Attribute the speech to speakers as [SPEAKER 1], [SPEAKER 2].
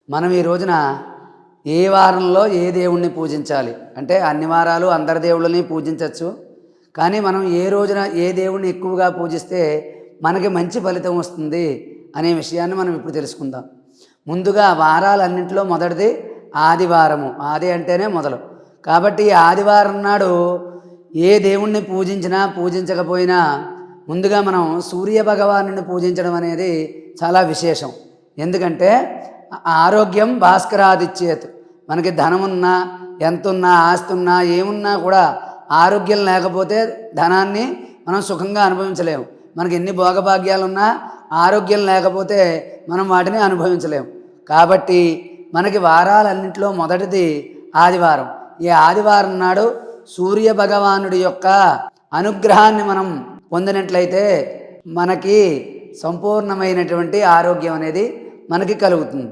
[SPEAKER 1] మనం ఈ రోజున ఏ వారంలో ఏ దేవుణ్ణి పూజించాలి అంటే అన్ని వారాలు అందరి దేవుళ్ళని పూజించవచ్చు. కానీ మనం ఏ రోజున ఏ దేవుణ్ణి ఎక్కువగా పూజిస్తే మనకి మంచి ఫలితం వస్తుంది అనే విషయాన్ని మనం ఇప్పుడు తెలుసుకుందాం. ముందుగా వారాలన్నింటిలో మొదటిది ఆదివారము. ఆది అంటేనే మొదలు. కాబట్టి ఈ ఆదివారం నాడు ఏ దేవుణ్ణి పూజించినా పూజించకపోయినా ముందుగా మనం సూర్య భగవాను పూజించడం అనేది చాలా విశేషం. ఎందుకంటే ఆరోగ్యం భాస్కరాదిచ్చేత్. మనకి ధనమున్నా ఎంతున్నా ఆస్తి ఉన్నా ఏమున్నా కూడా ఆరోగ్యం లేకపోతే ధనాన్ని మనం సుఖంగా అనుభవించలేము. మనకి ఎన్ని భోగభాగ్యాలున్నా ఆరోగ్యం లేకపోతే మనం వాటిని అనుభవించలేము. కాబట్టి మనకి వారాలన్నింటిలో మొదటిది ఆదివారం. ఈ ఆదివారం నాడు సూర్య భగవానుడి యొక్క అనుగ్రహాన్ని మనం పొందినట్లయితే మనకి సంపూర్ణమైనటువంటి ఆరోగ్యం అనేది మనకి కలుగుతుంది.